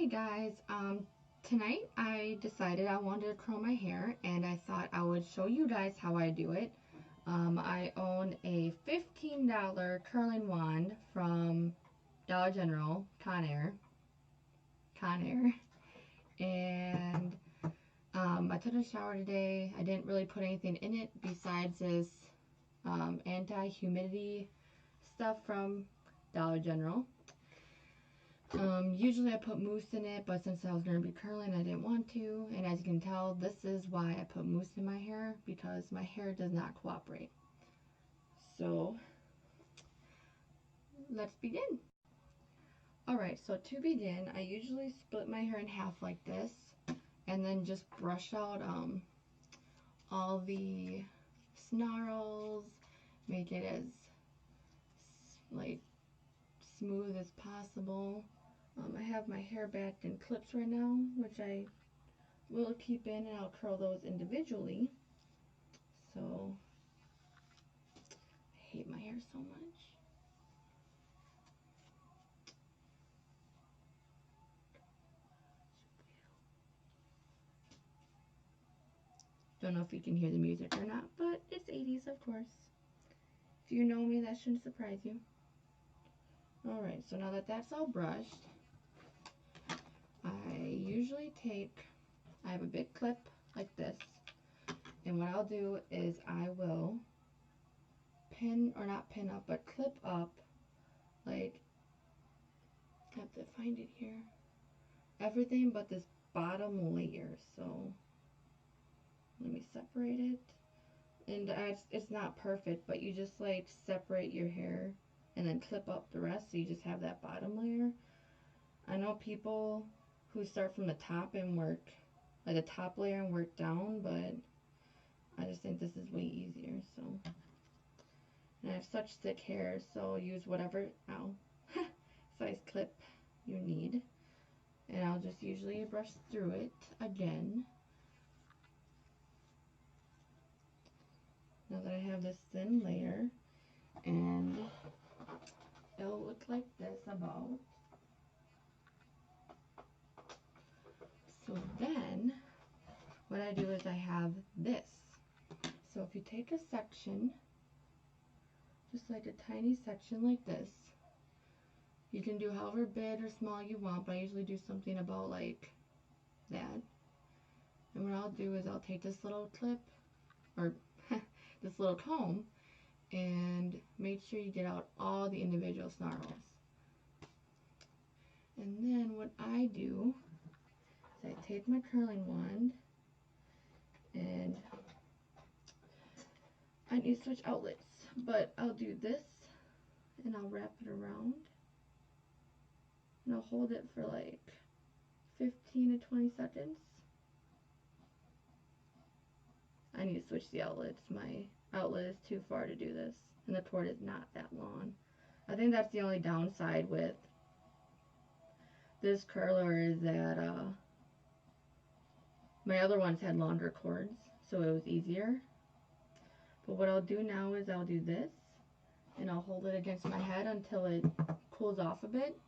Hey guys, tonight I decided I wanted to curl my hair and I thought I would show you guys how I do it. I own a $15 curling wand from Dollar General, Conair, and I took a shower today. I didn't really put anything in it besides this anti-humidity stuff from Dollar General. Usually I put mousse in it, but since I was going to be curling, I didn't want to. And as you can tell, this is why I put mousse in my hair, because my hair does not cooperate. So, let's begin. Alright, so to begin, I usually split my hair in half like this, and then just brush out all the snarls, make it as like smooth as possible. I have my hair back in clips right now, which I will keep in, and I'll curl those individually. So, I hate my hair so much. Don't know if you can hear the music or not, but it's 80s, of course. If you know me, that shouldn't surprise you. Alright, so now that that's all brushed, I usually I have a big clip like this, and what I'll do is I will clip up, like, I have to find it here, everything but this bottom layer. So let me separate it. And it's not perfect, but you just like separate your hair and then clip up the rest, so you just have that bottom layer. I know people who start from the top and work like the top layer and work down, but I just think this is way easier. So, and I have such thick hair, so use whatever size clip you need, and I'll just usually brush through it again. Now that I have this thin layer, and it'll look like this about. So then, what I do is I have this. So if you take a section, just like a tiny section like this, you can do however big or small you want, but I usually do something about like that. And what I'll do is I'll take this little clip, or this little comb, and make sure you get out all the individual snarls. And then what I do is I take my curling wand, and I need to switch outlets, but I'll do this, and I'll wrap it around, and I'll hold it for like 15 to 20 seconds. I need to switch the outlets. My outlet is too far to do this, and the cord is not that long. I think that's the only downside with this curler, is that my other ones had longer cords, so it was easier. But what I'll do now is I'll do this, and I'll hold it against my head until it cools off a bit.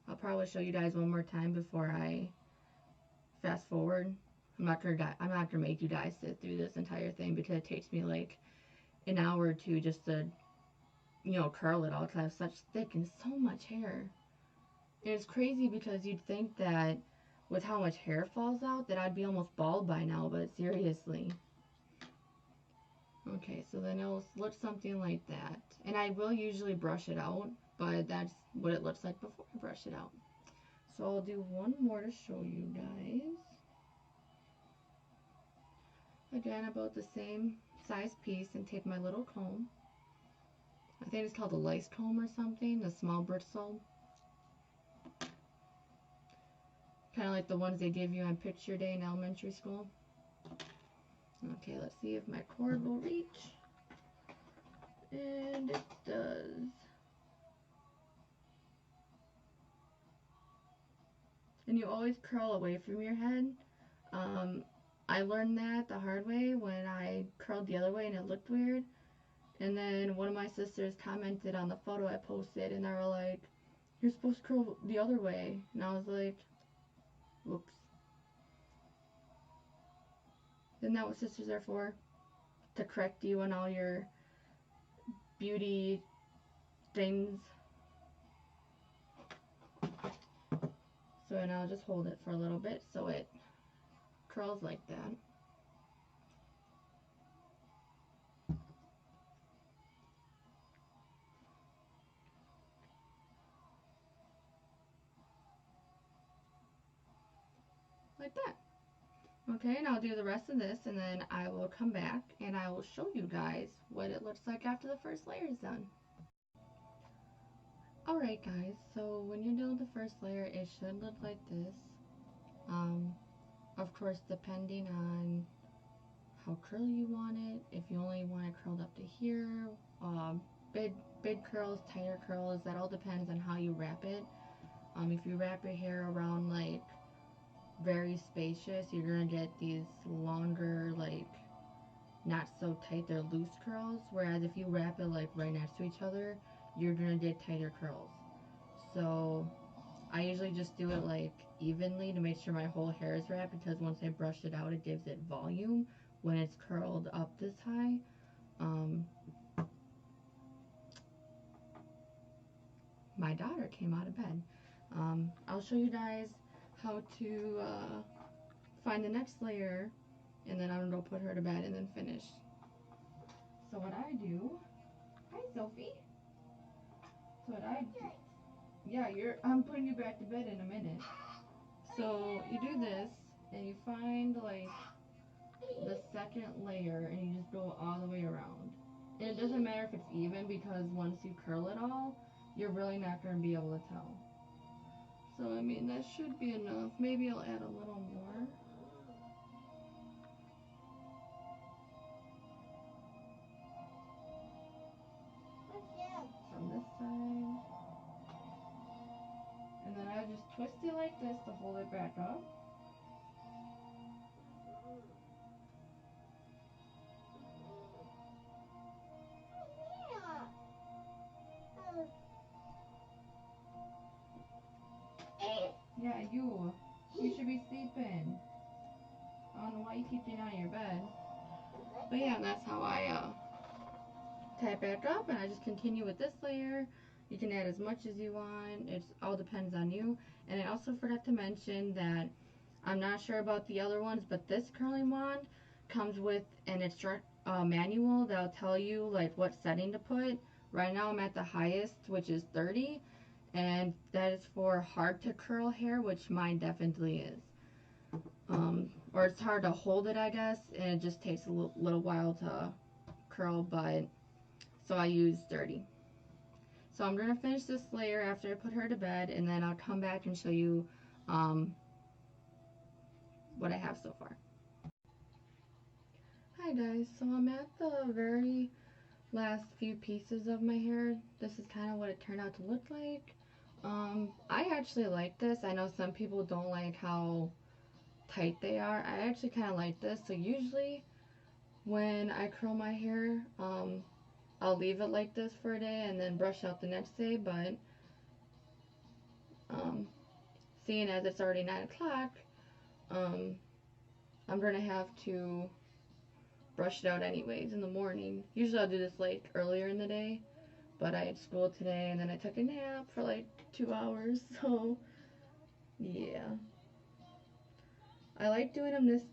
I'll probably show you guys one more time before I fast forward. I'm not gonna make you guys sit through this entire thing, because it takes me like an hour or two just to, curl it all, because I have such thick and so much hair. And it's crazy because you'd think that with how much hair falls out that I'd be almost bald by now, but seriously. Okay, so then it'll look something like that. And I will usually brush it out, but that's what it looks like before I brush it out. So I'll do one more to show you guys. Again, about the same size piece, and take my little comb. I think it's called a lice comb or something, the small bristle. Kind of like the ones they give you on picture day in elementary school. Okay, let's see if my cord will reach. And it does. And you always curl away from your head. I learned that the hard way when I curled the other way and it looked weird. And then one of my sisters commented on the photo I posted, and they were like, you're supposed to curl the other way. And I was like, whoops. Isn't that what sisters are for? To correct you on all your beauty things. So now I'll just hold it for a little bit so it curls like that. Like that. Okay, and I'll do the rest of this and then I will come back and I will show you guys what it looks like after the first layer is done. Alright guys, so when you're done with the first layer, it should look like this. Of course, depending on how curly you want it, if you only want it curled up to here, big curls, tighter curls, that all depends on how you wrap it. If you wrap your hair around like very spacious, you're gonna get these longer, like not so tight, they're loose curls, whereas if you wrap it like right next to each other, you're gonna get tighter curls. So I usually just do it like evenly to make sure my whole hair is wrapped, because once I brush it out, it gives it volume when it's curled up this high. My daughter came out of bed. I'll show you guys how to find the next layer, and then I'm gonna go put her to bed and then finish. So what I do, hi Sophie. So what I do, yeah, I'm putting you back to bed in a minute. So you do this, and you find like the second layer, and you just go all the way around. And it doesn't matter if it's even, because once you curl it all, you're really not going to be able to tell. So I mean, that should be enough. Maybe I'll add a little more. From this side. And then I just twist it like this to hold it back up. Yeah, you should be sleeping. I don't know why you keep getting out of your bed. But yeah, that's how I tie it back up, and I just continue with this layer. You can add as much as you want. It all depends on you. And I also forgot to mention that I'm not sure about the other ones, but this curling wand comes with an manual that'll tell you like what setting to put. Right now I'm at the highest, which is 30, and that is for hard to curl hair, which mine definitely is. Or it's hard to hold it, I guess, and it just takes a little while to curl, but so I use 30. So I'm going to finish this layer after I put her to bed, and then I'll come back and show you what I have so far. Hi guys, so I'm at the very last few pieces of my hair. This is kind of what it turned out to look like. I actually like this. I know some people don't like how tight they are. I actually kind of like this. So usually when I curl my hair, I'll leave it like this for a day and then brush out the next day, but seeing as it's already 9 o'clock, I'm going to have to brush it out anyways in the morning. Usually I'll do this like earlier in the day, but I had school today and then I took a nap for like 2 hours, so yeah. I like doing them this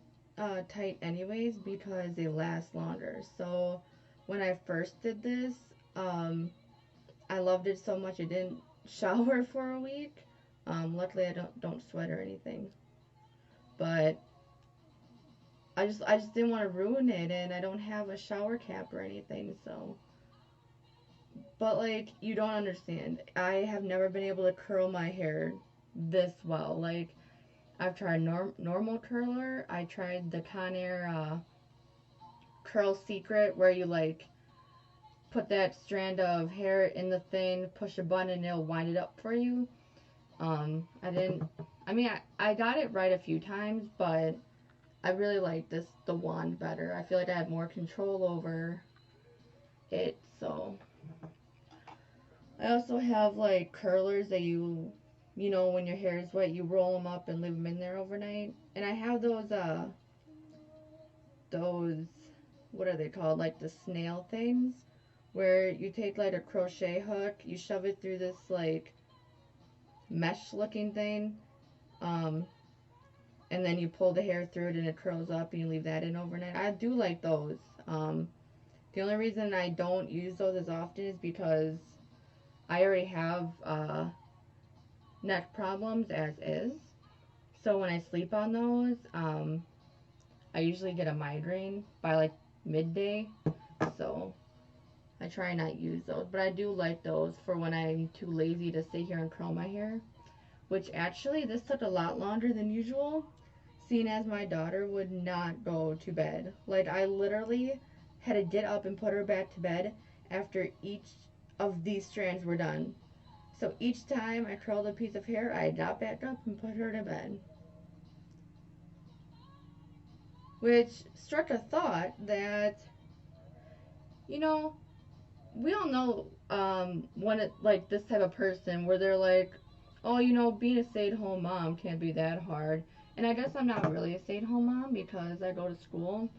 tight anyways because they last longer. So when I first did this, I loved it so much I didn't shower for a week. Luckily I don't sweat or anything, but I just didn't want to ruin it, and I don't have a shower cap or anything, so. But like, you don't understand. I have never been able to curl my hair this well. Like, I've tried normal curler. I tried the Conair Curl Secret, where you like put that strand of hair in the thing, push a button, and it'll wind it up for you. I got it right a few times, but I really like the wand better. I feel like I have more control over it, so. I also have like curlers that you know, when your hair is wet, you roll them up and leave them in there overnight. And I have those, what are they called? Like the snail things, where you take like a crochet hook, you shove it through this like mesh looking thing, um, and then you pull the hair through it and it curls up and you leave that in overnight. I do like those. Um, the only reason I don't use those as often is because I already have neck problems as is. So when I sleep on those, I usually get a migraine by like midday. So I try not use those. But I do like those for when I'm too lazy to sit here and curl my hair. Which actually, this took a lot longer than usual, seeing as my daughter would not go to bed. Like, I literally had to get up and put her back to bed after each of these strands were done. So each time I curled a piece of hair, I got back up and put her to bed. Which struck a thought that, you know, we all know when it like this type of person where they're like, oh, you know, being a stay-at-home mom can't be that hard. And I guess I'm not really a stay-at-home mom because I go to school.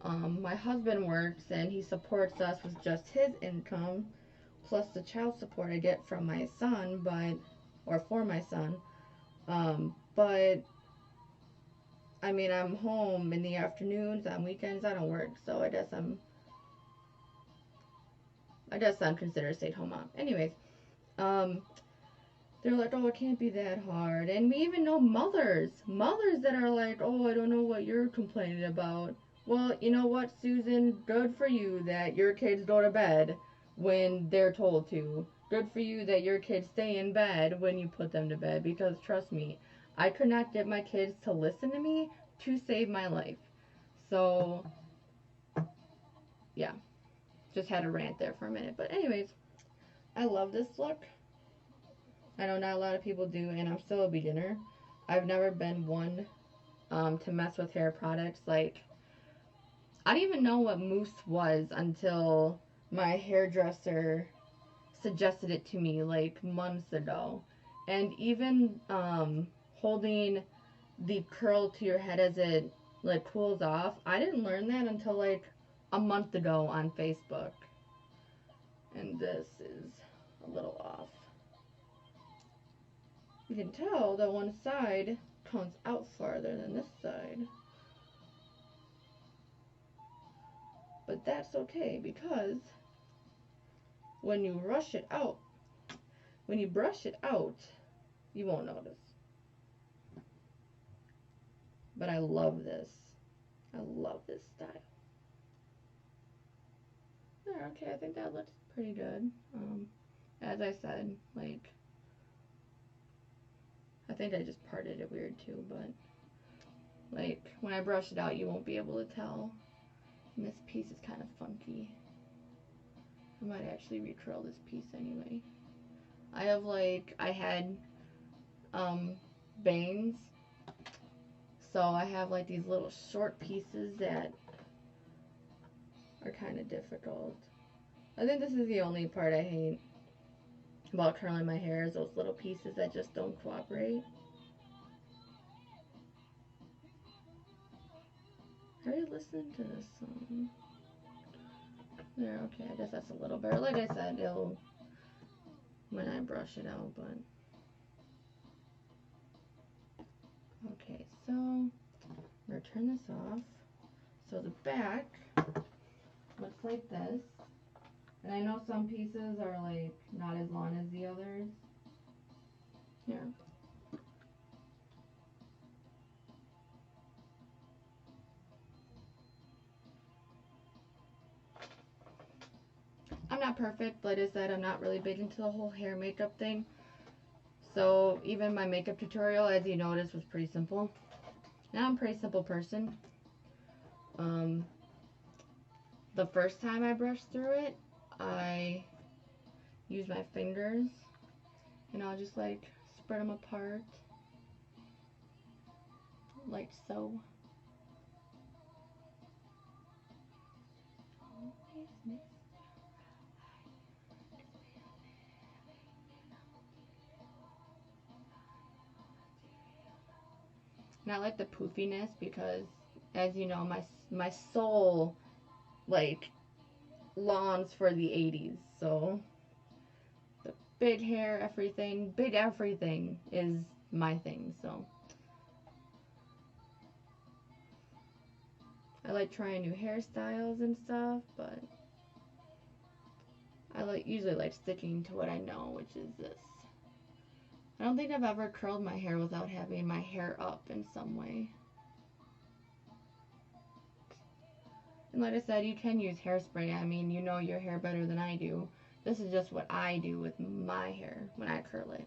My husband works and he supports us with just his income plus the child support I get from my son, but or for my son. But I mean, I'm home in the afternoons, on weekends I don't work, so I guess I'm considered a stay-at-home mom. Anyways, um, they're like, oh, it can't be that hard. And we even know mothers that are like, oh, I don't know what you're complaining about. Well, you know what, Susan? Good for you that your kids go to bed when they're told to. Good for you that your kids stay in bed when you put them to bed. Because trust me, I could not get my kids to listen to me to save my life. So, yeah, just had a rant there for a minute. But, anyways, I love this look. I know not a lot of people do, and I'm still a beginner. I've never been one to mess with hair products. Like, I didn't even know what mousse was until my hairdresser suggested it to me like months ago. And even holding the curl to your head as it like cools off, I didn't learn that until like a month ago on Facebook. And this is a little off. You can tell that one side comes out farther than this side. But that's okay because when you when you brush it out, you won't notice. But I love this. I love this style. There, okay, I think that looks pretty good. As I said, like, I think I just parted it weird too, but, like, when I brush it out, you won't be able to tell. And this piece is kind of funky. I might actually recurl this piece anyway. I had, bangs. So I have, like, these little short pieces that are kind of difficult. I think this is the only part I hate about curling my hair is those little pieces that just don't cooperate. How are you listening to this song? There, okay, I guess that's a little better. Like I said, it'll when I brush it out, but okay, so I'm gonna turn this off. So the back looks like this. And I know some pieces are like not as long as the others. Here. I'm not perfect, like I said, I'm not really big into the whole hair makeup thing. So even my makeup tutorial, as you noticed, was pretty simple. And I'm a pretty simple person. Um, the first time I brushed through it, I used my fingers and I'll just like spread them apart like so. And I like the poofiness because, as you know, my soul, like, longs for the 80s. So, the big hair, big everything is my thing. So, I like trying new hairstyles and stuff, but I usually like sticking to what I know, which is this. I don't think I've ever curled my hair without having my hair up in some way. And like I said, you can use hairspray. I mean, you know your hair better than I do. This is just what I do with my hair when I curl it.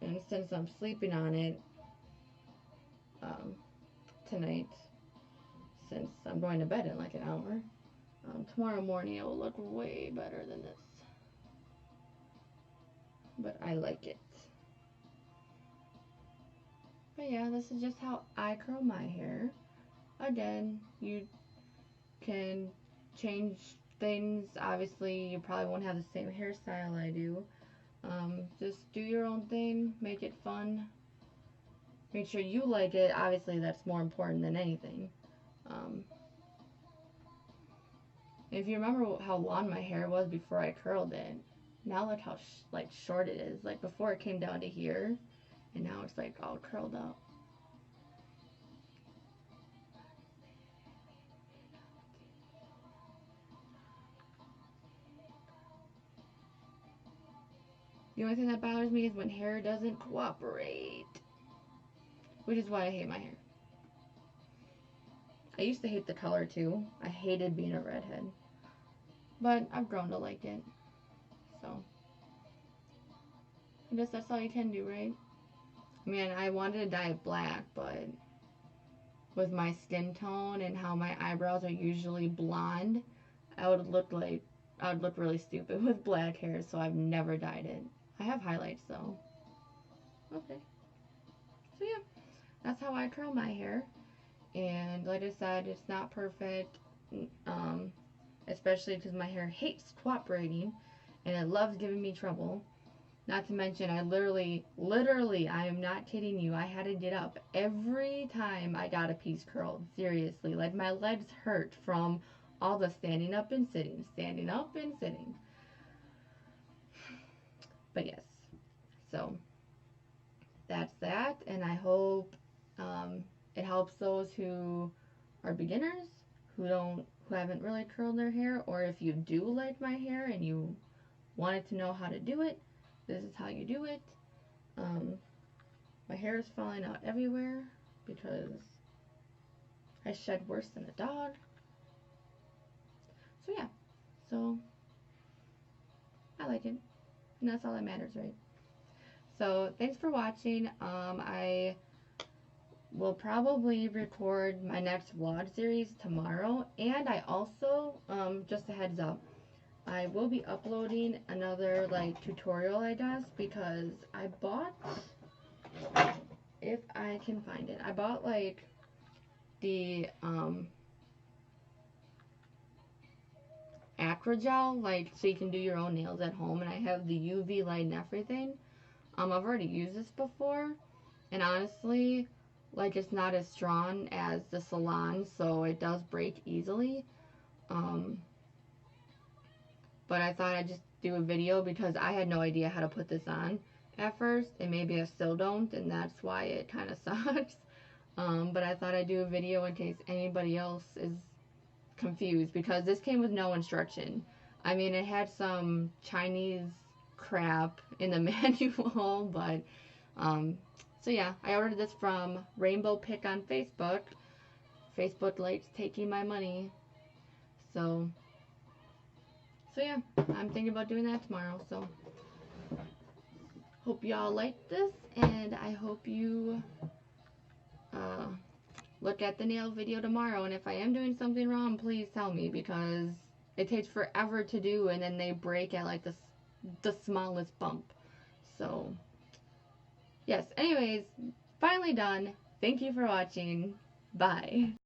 And since I'm sleeping on it tonight, since I'm going to bed in like an hour, tomorrow morning it will look way better than this. But I like it. But yeah, this is just how I curl my hair. Again, you can change things. Obviously, you probably won't have the same hairstyle I do. Just do your own thing. Make it fun. Make sure you like it. Obviously, that's more important than anything. If you remember how long my hair was before I curled it, now look how like short it is. Like before it came down to here, and now it's like all curled up. The only thing that bothers me is when hair doesn't cooperate, which is why I hate my hair. I used to hate the color too. I hated being a redhead, but I've grown to like it. So I guess that's all you can do, right? I mean, I wanted to dye it black, but with my skin tone and how my eyebrows are usually blonde, I would look really stupid with black hair, so I've never dyed it. I have highlights though. Okay. So yeah, that's how I curl my hair. And like I said, it's not perfect, especially because my hair hates cooperating and it loves giving me trouble. Not to mention, I literally, I am not kidding you, I had to get up every time I got a piece curled. Seriously, like my legs hurt from all the standing up and sitting, standing up and sitting. But yes, so that's that, and I hope it helps those who are beginners, who haven't really curled their hair, or if you do like my hair and you wanted to know how to do it, this is how you do it. My hair is falling out everywhere because I shed worse than a dog. So yeah, so I like it, and that's all that matters, right? So thanks for watching. I will probably record my next vlog series tomorrow, and I also, just a heads up, I will be uploading another like tutorial, I guess, because I bought, if I can find it, I bought like the Acrogel, like so you can do your own nails at home, and I have the UV light and everything. I've already used this before, and honestly, like it's not as strong as the Salon, so it does break easily. But I thought I'd just do a video because I had no idea how to put this on at first, and maybe I still don't, and that's why it kind of sucks. But I thought I'd do a video in case anybody else is confused, because this came with no instruction. I mean, it had some Chinese crap in the manual, but so yeah, I ordered this from Rainbow Pick on Facebook. Facebook likes taking my money, so yeah, I'm thinking about doing that tomorrow. So hope y'all like this, and I hope you look at the nail video tomorrow, and if I am doing something wrong, please tell me, because it takes forever to do, and then they break at like the smallest bump. So yes, anyways, finally done. Thank you for watching. Bye.